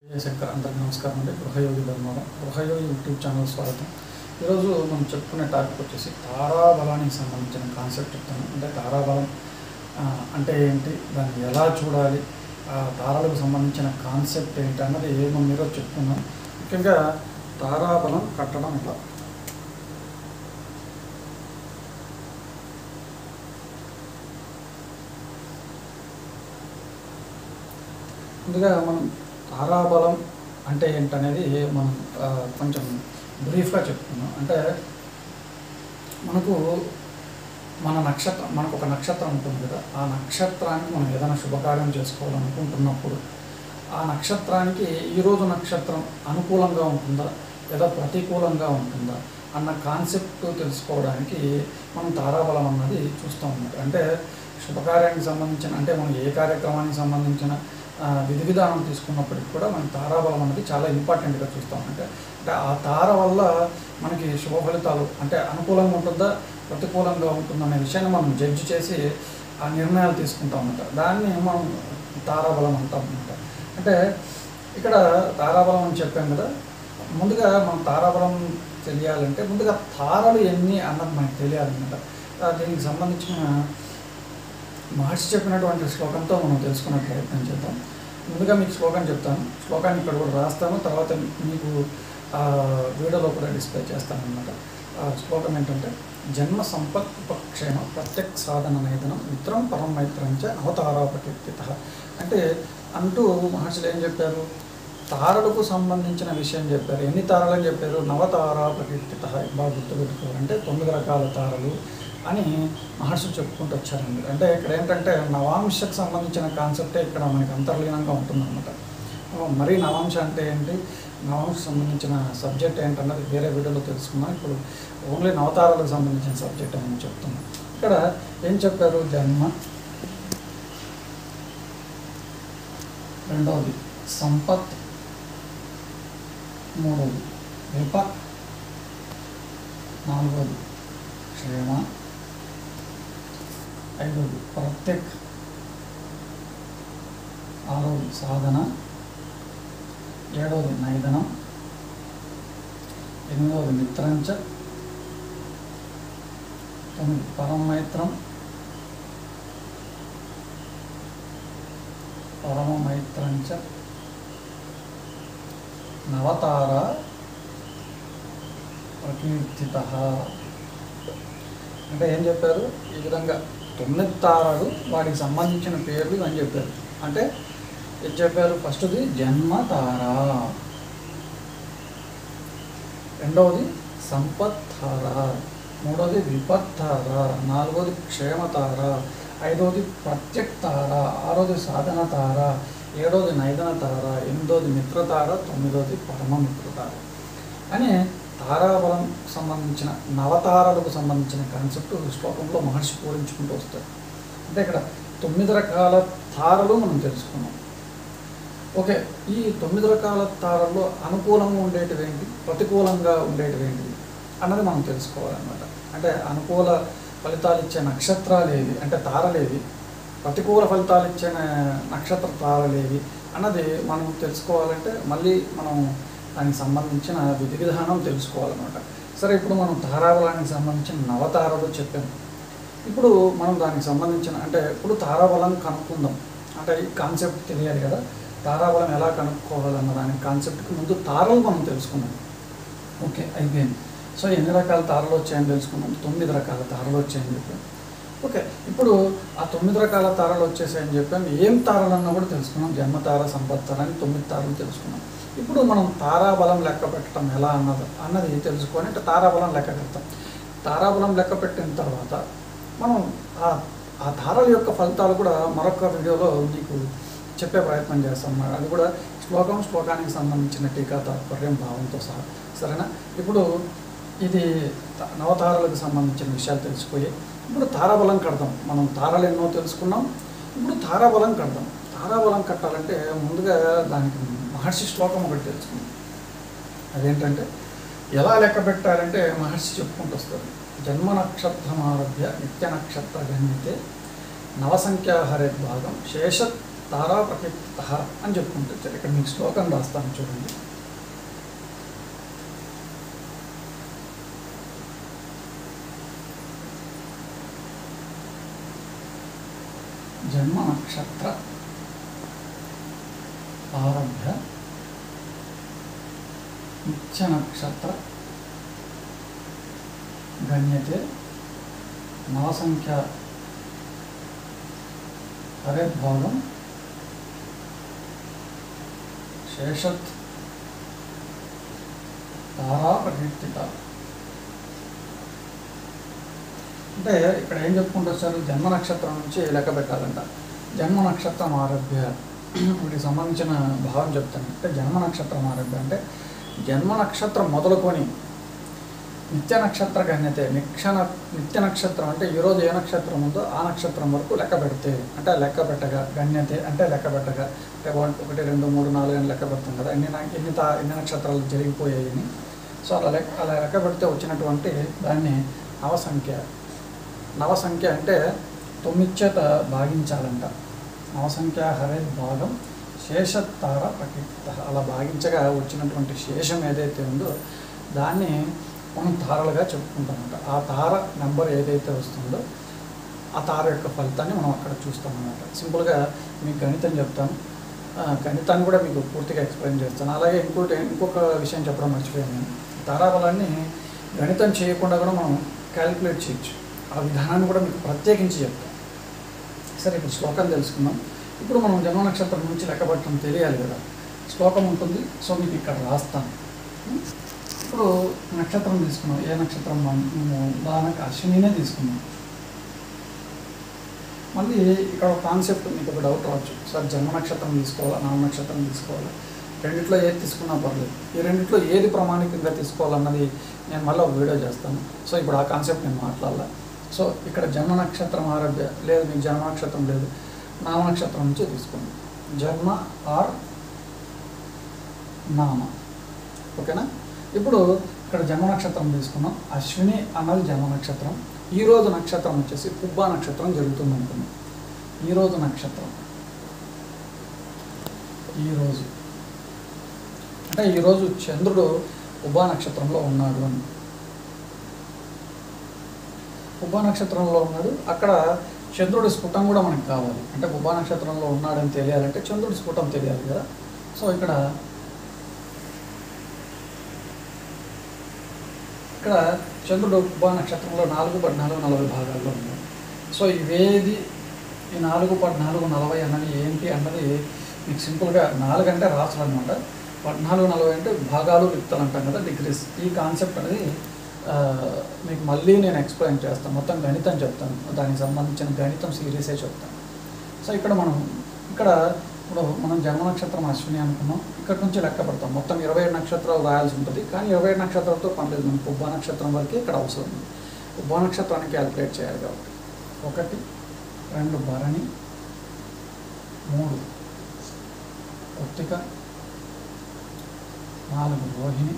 శంకర్ అందరికీ నమస్కారం అండి. గృహయోగి ధర్మవరం గృహయోగి యూట్యూబ్ ఛానల్ స్వాగతం. ఈరోజు మనం చెప్పుకునే టాపిక్ వచ్చేసి తారాబలానికి సంబంధించిన కాన్సెప్ట్ చెప్తాను. అంటే తారాబలం అంటే ఏంటి, దాన్ని ఎలా చూడాలి, తారాలకు సంబంధించిన కాన్సెప్ట్ ఏంటి అన్నది మనం ఈరోజు చెప్పుకున్నాం. ముఖ్యంగా తారాబలం కట్టడం ఎలా. ముందుగా మనం తారాబలం అంటే ఏంటనేది మనం కొంచెం బ్రీఫ్గా చెప్పుకున్నాం. అంటే మనకు మనకు ఒక నక్షత్రం ఉంటుంది కదా, ఆ నక్షత్రానికి మనం ఏదైనా శుభకార్యం చేసుకోవాలనుకుంటున్నప్పుడు ఆ నక్షత్రానికి ఈరోజు నక్షత్రం అనుకూలంగా ఉంటుందా లేదా ప్రతికూలంగా ఉంటుందా అన్న కాన్సెప్ట్ తెలుసుకోవడానికి మనం తారాబలం అన్నది చూస్తూ ఉంటాం. అంటే శుభకార్యానికి సంబంధించిన, అంటే మనం ఏ కార్యక్రమానికి సంబంధించిన విధి విధానం తీసుకున్నప్పటికి కూడా మనం తారాబలం అనేది చాలా ఇంపార్టెంట్గా చూస్తాం. అంటే ఆ తార వల్ల మనకి శుభ ఫలితాలు అంటే అనుకూలంగా ఉంటుందా ప్రతికూలంగా ఉంటుందా అనే విషయాన్ని మనం జడ్జి చేసి ఆ నిర్ణయాలు తీసుకుంటాం అన్నమాట. దాన్ని మనం తారాబలం అంటాం అన్నమాట. అంటే ఇక్కడ తారాబలం అని చెప్పాం కదా, ముందుగా మనం తారాబలం తెలియాలంటే ముందుగా తారలు ఎన్ని అన్నది మనకు తెలియాలన్నమాట. దీనికి సంబంధించిన మహర్షి చెప్పినటువంటి శ్లోకంతో మనం తెలుసుకునే ప్రయత్నం చేద్దాం. ముందుగా మీకు శ్లోకం చెప్తాను, శ్లోకాన్ని ఇక్కడ కూడా రాస్తాను, తర్వాత మీకు వీడియోలో కూడా డిస్ప్లే చేస్తాను అన్నమాట. శ్లోకం ఏంటంటే, జన్మ సంపత్ ఉపక్షేమ ప్రత్యక్ సాధన నైదనం మిత్రం పరం మైత్రంచ అవతారాపకీర్తిత. అంటే అంటూ మహర్షులు ఏం చెప్పారు, తారలకు సంబంధించిన విషయం చెప్పారు. ఎన్ని తారలు అని చెప్పారు, నవతారాపకీర్తిత. బాగా గుర్తుపెట్టుకోవాలి. అంటే 9 రకాల తారలు అని మహర్షులు చెప్పుకుంటూ వచ్చారండి. అంటే ఇక్కడ ఏంటంటే నవాంశకు సంబంధించిన కాన్సెప్టే ఇక్కడ మనకి అంతర్లీనంగా ఉంటుందన్నమాట. మరీ నవాంశ అంటే ఏంటి, నవాంశకు సంబంధించిన సబ్జెక్ట్ ఏంటన్నది వేరే వీడియోలో తెలుసుకున్నాం. ఇప్పుడు ఓన్లీ నవతారాలకు సంబంధించిన సబ్జెక్ట్ అని చెప్తున్నాం. ఇక్కడ ఏం చెప్పారు, జన్మ, రెండవది సంపత్, మూడవది విపత్, నాలుగవది క్షేమ, ఐదవది ప్రత్యక్, ఆరవది సాధన, ఏడవది నైదనం, ఎనిమిదవది మిత్రంచ, 9 పరమమైత్రం, పరమమైత్రంచ, నవతార ప్రకీర్తిత. అంటే ఏం చెప్పారు, ఈ విధంగా 9 తారలు వాటికి సంబంధించిన పేర్లు అని చెప్పారు. అంటే ఏం చెప్పారు, ఫస్ట్ది జన్మతార, రెండవది సంపత్తార, మూడవది విపత్తార, నాలుగవది క్షేమతార, ఐదవది ప్రత్యక్తార, ఆరవది సాధన తార, ఏడవది నైదన తార, ఎనిమిదవది మిత్రతార, 9వది పరమమిత్రతార అని తారాబలం సంబంధించిన నవతారలకు సంబంధించిన కాన్సెప్ట్ శ్లోకంలో మహర్షి పూరించుకుంటూ వస్తారు. అంటే ఇక్కడ 9 రకాల తారలు మనం తెలుసుకున్నాం. ఓకే, ఈ 9 రకాల తారల్లో అనుకూలంగా ఉండేటివి ఏంటి, ప్రతికూలంగా ఉండేటివి ఏంటి అన్నది మనం తెలుసుకోవాలన్నమాట. అంటే అనుకూల ఫలితాలు ఇచ్చే నక్షత్రాలు ఏవి, అంటే తారలేవి, ప్రతికూల ఫలితాలు ఇచ్చే నక్షత్ర తారలేవి అన్నది మనం తెలుసుకోవాలంటే మళ్ళీ మనం దానికి సంబంధించిన విధి విధానం తెలుసుకోవాలన్నమాట. సరే, ఇప్పుడు మనం తారాబలానికి సంబంధించిన నవతారలు చెప్పాము. ఇప్పుడు మనం దానికి సంబంధించిన అంటే ఇప్పుడు తారాబలం కనుక్కుందాం. అంటే ఈ కాన్సెప్ట్ తెలియాలి కదా, తారాబలం ఎలా కనుక్కోవాలన్న దానికి కాన్సెప్ట్కి ముందు తారలు మనం తెలుసుకున్నాం. ఓకే, అయిపోయింది. సో ఎన్ని రకాల తారలు వచ్చాయని తెలుసుకున్నాం, 9 రకాల తారలు వచ్చాయని చెప్పాం. ఓకే, ఇప్పుడు ఆ 9 రకాల తారలు వచ్చేసాయని చెప్పాము. ఏం తారలన్నా కూడా తెలుసుకున్నాం, జన్మతార, సంపత్తార అని 9 తారలు తెలుసుకున్నాం. ఇప్పుడు మనం తారాబలం లెక్క పెట్టడం ఎలా అన్నది తెలుసుకొని అంటే తారాబలం లెక్క పెడతాం. తారాబలం లెక్క పెట్టిన తర్వాత మనం ఆ తారల యొక్క ఫలితాలు కూడా మరొక వీడియోలో మీకు చెప్పే ప్రయత్నం చేస్తాం. అది కూడా శ్లోకానికి సంబంధించిన టీకా తాత్పర్యం భావంతో సహా. సరేనా, ఇప్పుడు ఇది నవతారలకు సంబంధించిన విషయాలు తెలిసిపోయి ఇప్పుడు తారాబలం కడదాం. మనం తారలు ఎన్నో తెలుసుకున్నాం, ఇప్పుడు తారాబలం కడదాం. తారాబలం కట్టాలంటే ముందుగా దానికి మహర్షి శ్లోకం ఒకటి తెలుసుకుందాం. అదేంటంటే ఎలా లెక్క పెట్టాలంటే మహర్షి చెప్పుకుంటూ వస్తారు. జన్మ నక్షత్రమారభ్య నిత్య నక్షత్ర గణ్యతే నవసంఖ్యాహరే భాగం శేష తారా ప్రకీర్తిత అని చెప్పుకుంటూ వచ్చారు. ఇక్కడ మీకు శ్లోకం రాస్తాను చూడండి. జన్మ నక్షత్ర ఆరభ్య నిత్య నక్షత్ర గణ్యతే నవసంఖ్య హరేద్భాగం శేషత్ తారా ప్రకీర్తిత. అంటే ఇక్కడ ఏం చెప్పుకుంటూ వచ్చారు, జన్మ నక్షత్రం నుంచి లెక్క పెట్టాలంట. జన్మ నక్షత్రం ఆరభ్య వీటికి సంబంధించిన భావం చెప్తాను. అంటే జన్మ నక్షత్రం ఆరభ్య అంటే జన్మ నక్షత్రం మొదలుకొని నిత్య నక్షత్ర గణ్యతే. నిత్య నక్షత్రం అంటే ఈరోజు ఏ నక్షత్రం ఉందో ఆ నక్షత్రం వరకు లెక్క పెడితే, అంటే లెక్క పెట్టగా, గణ్యతే అంటే లెక్క పెట్టగా, అంటే 1 2 3 4 అని లెక్క పెడతాం కదా, ఎన్ని నక్షత్రాలు జరిగిపోయాయని. సో అలా లెక్క పెడితే వచ్చినటువంటి దాన్ని నవసంఖ్య. నవసంఖ్య అంటే 9 చేత భాగించాలంట. నవసంఖ్య హరేద్ భాగం శేషతార ప్రకీర్తిత. అలా భాగించగా వచ్చినటువంటి శేషం ఏదైతే ఉందో దాన్ని మనం తారలుగా చెప్పుకుంటామన్నమాట. ఆ తార నెంబర్ ఏదైతే వస్తుందో ఆ తార యొక్క ఫలితాన్ని మనం అక్కడ చూస్తామన్నమాట. సింపుల్గా మీకు గణితం చెప్తాను, గణితాన్ని కూడా మీకు పూర్తిగా ఎక్స్ప్లెయిన్ చేస్తాను. అలాగే ఇంకొక విషయం చెప్పడం మర్చిపోయాను నేను. తారాబలాన్ని గణితం చేయకుండా కూడా మనం క్యాలిక్యులేట్ చేయొచ్చు. ఆ విధానాన్ని కూడా మీకు ప్రత్యేకించి చెప్తాను. సరే, ఇప్పుడు శ్లోకం తెలుసుకుందాం. ఇప్పుడు మనం జన్మ నక్షత్రం నుంచి లెక్కపట్టడం తెలియాలి కదా, శ్లోకం ఉంటుంది. సో మీకు ఇక్కడ రాస్తాను. ఇప్పుడు నక్షత్రం తీసుకున్నాం. ఏ నక్షత్రం? మేము ఉదాహరణకు అశ్వినినే తీసుకున్నాం. మళ్ళీ ఇక్కడ ఒక కాన్సెప్ట్ మీకు ఒక డౌట్ రావచ్చు, సార్ జన్మ నక్షత్రం తీసుకోవాలా, నామ నక్షత్రం తీసుకోవాలా, రెండిట్లో ఏది తీసుకున్నా పర్లేదు, ఈ రెండిట్లో ఏది ప్రామాణికంగా తీసుకోవాలన్నది నేను మళ్ళీ ఒక వీడియో చేస్తాను. సో ఇప్పుడు ఆ కాన్సెప్ట్ నేను మాట్లాడాలి. సో ఇక్కడ జన్మ నక్షత్రం ఆరభ్య లేదు, మీకు జన్మ నక్షత్రం లేదు, నామ నక్షత్రం నుంచే తీసుకోండి. జన్మ ఆర్ నామ, ఓకేనా? ఇప్పుడు ఇక్కడ జన్మ నక్షత్రం తీసుకున్నాం. అశ్విని అన్నది జన్మ నక్షత్రం. ఈరోజు నక్షత్రం వచ్చేసి పుబ్బా నక్షత్రం జరుగుతుంది అనుకున్నాం. ఈరోజు నక్షత్రం, ఈరోజు అంటే ఈరోజు చంద్రుడు పుబ్బా నక్షత్రంలో ఉన్నాడు అని. పుబ్బా నక్షత్రంలో ఉన్నాడు. అక్కడ చంద్రుడి స్ఫుటం కూడా మనకు కావాలి. అంటే పుబ్బా నక్షత్రంలో ఉన్నాడని తెలియాలంటే చంద్రుడి స్ఫుటం తెలియాలి కదా. సో ఇక్కడ చంద్రుడు పుబ్బా నక్షత్రంలో 4, 14, 40 భాగాల్లో ఉన్నాడు. సో ఇవేది ఈ 4, 14, 40 అన్నది ఏంటి అన్నది మీకు సింపుల్గా 4 అంటే రాసులు అనమాట. 14, 40 అంటే భాగాలు, లిప్తలు అంటాం కదా, డిగ్రీస్. ఈ కాన్సెప్ట్ అనేది మీకు మళ్ళీ నేను ఎక్స్ప్లెయిన్ చేస్తాను. మొత్తం గణితం చెప్తాను, దానికి సంబంధించిన గణితం సిరీసే చెప్తాను. సో ఇక్కడ ఇప్పుడు మనం జన్మ నక్షత్రం అశ్విని అనుకున్నాం. ఇక్కడ నుంచి లెక్క పెడతాం. మొత్తం 27 నక్షత్రాలు రాయాల్సి ఉంటుంది. కానీ 27 నక్షత్రాలతో పనిలేదు, మనకు పుబ్బా నక్షత్రం వరకే ఇక్కడ అవసరం ఉంది. పుబ్బా నక్షత్రాన్ని క్యాలిక్యులేట్ చేయాలి కాబట్టి 1, 2 భరణి, 3 కృత్తిక, 4 రోహిణి,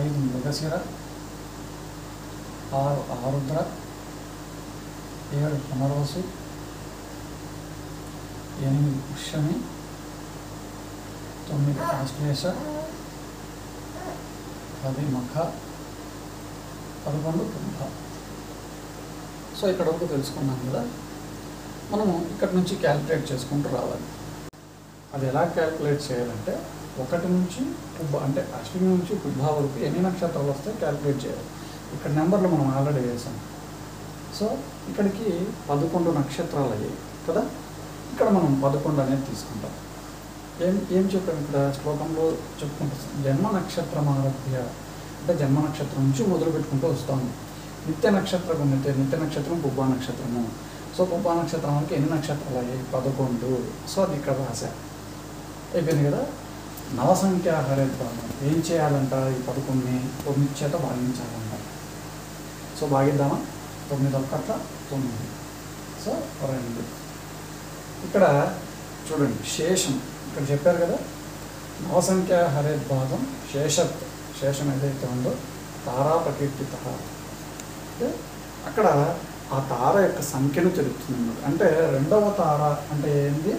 5 మృగశిర, 6 ఆరుద్ర, 7 పునర్వసు, 8 పుష్యమి, 9 ఆశ్లేష, 10 మఖ, 11 కుంభ. సో ఇక్కడ వరకు తెలుసుకున్నాం కదా. మనము ఇక్కడ నుంచి క్యాలిక్యులేట్ చేసుకుంటూ రావాలి. అది ఎలా క్యాలిక్యులేట్ చేయాలంటే 1 నుంచి పుబ్బ అంటే అశ్విని నుంచి పుబ్బ వరకు ఎన్ని నక్షత్రాలు వస్తే క్యాలిక్యులేట్ చేయాలి. ఇక్కడ నెంబర్లు మనం ఆల్రెడీ వేసాం. సో ఇక్కడికి 11 నక్షత్రాలు అయ్యాయి కదా. ఇక్కడ మనం 11 అనేది తీసుకుంటాం. ఏం చెప్పాం ఇక్కడ శ్లోకంలో చెప్పుకుంటాం. జన్మ నక్షత్రం ఆరభ్య అంటే జన్మ నక్షత్రం నుంచి మొదలు పెట్టుకుంటూ వస్తాము. నిత్య నక్షత్రం ఉన్నట్టే, నిత్య నక్షత్రం పుబ్బా నక్షత్రము. సో పుబ్బా నక్షత్రానికి ఎన్ని నక్షత్రాలు అయ్యాయి? 11. సో అది ఇక్కడ రాశా అయిపోయింది కదా. నవసంఖ్య హరేద్భాగం ఏం చేయాలంట? ఈ 11ని 9 చేత భాగించాలంట. సో భాగిద్దామా? 9 1 9. సో 2. ఇక్కడ చూడండి శేషం ఇక్కడ చెప్పారు కదా. నవసంఖ్య హరేద్భాగం శేషం ఏదైతే ఉందో తారా ప్రకీర్తిత అంటే అక్కడ ఆ తార యొక్క సంఖ్యను తెలుపుతుంది అన్నమాట. అంటే రెండవ తార అంటే ఏంది,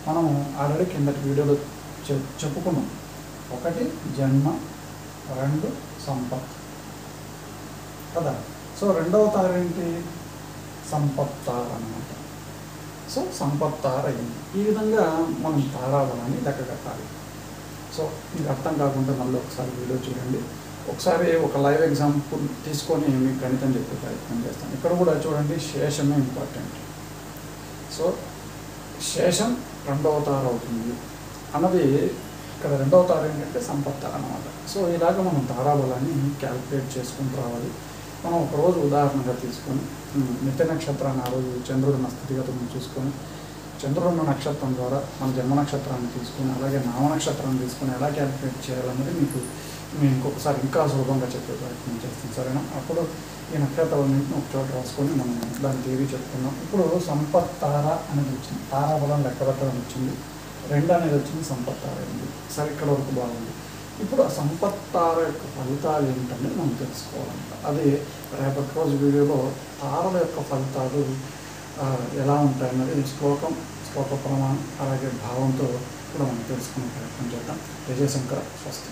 మనం ఆల్రెడీ కిందటి వీడియోలో చెప్పుకున్నాం. 1 జన్మ, 2 సంపత్ కదా. సో రెండవ తార ఏంటి, సంపత్ తార అన్నమాట. సో సంపత్ తార అయింది. ఈ విధంగా మనం తారాబలాన్ని లెక్క కట్టాలి. సో మీకు అర్థం కాకుండా మళ్ళీ ఒకసారి వీడియో చూడండి. ఒకసారి ఒక లైవ్ ఎగ్జాంపుల్ తీసుకొని మీకు గణితం చెప్పే ప్రయత్నం చేస్తాను. ఇక్కడ కూడా చూడండి, శేషమే ఇంపార్టెంట్. సో శేషం రెండవ తార అవుతుంది అన్నది ఇక్కడ. రెండవ తార ఏంటంటే సంపత్ తార అన్నమాట. సో ఇలాగ మనం తారాబలాన్ని క్యాలిక్యులేట్ చేసుకుంటూ రావాలి. మనం ఒకరోజు ఉదాహరణగా తీసుకొని నిత్య నక్షత్రాన్ని, ఆ రోజు చంద్రుడు ఉన్న స్థితిగతులను చూసుకొని, చంద్రుడు ఉన్న నక్షత్రం ద్వారా మన జన్మ నక్షత్రాన్ని తీసుకొని, అలాగే నామ నక్షత్రాన్ని తీసుకొని ఎలా క్యాలిక్యులేట్ చేయాలన్నది మీకు నేను ఇంకొకసారి ఇంకా సులభంగా చెప్పే ప్రయత్నం చేస్తాను, సరేనా. అప్పుడు ఈ నక్షత్రాలన్నింటిని ఒక చోట రాసుకొని మనం దాని థియరీ చెప్పుకున్నాం. ఇప్పుడు సంపత్ తార అనేది వచ్చింది, తారాబలం లెక్కబెట్టడం వచ్చింది. 2 అనేది వచ్చింది, సంపత్ తార అయింది. సరే, ఇక్కడ వరకు బాగుంది. ఇప్పుడు ఆ సంపత్ తార యొక్క ఫలితాలు ఏంటనేది మనం తెలుసుకోవాలంట. అది రేపటి రోజు వీడియోలో తారల యొక్క ఫలితాలు ఎలా ఉంటాయన్నది శ్లోక ప్రమాణం అలాగే భావంతో కూడా మనం తెలుసుకునే ప్రయత్నం చేద్దాం. విజయశంకర స్వస్తి.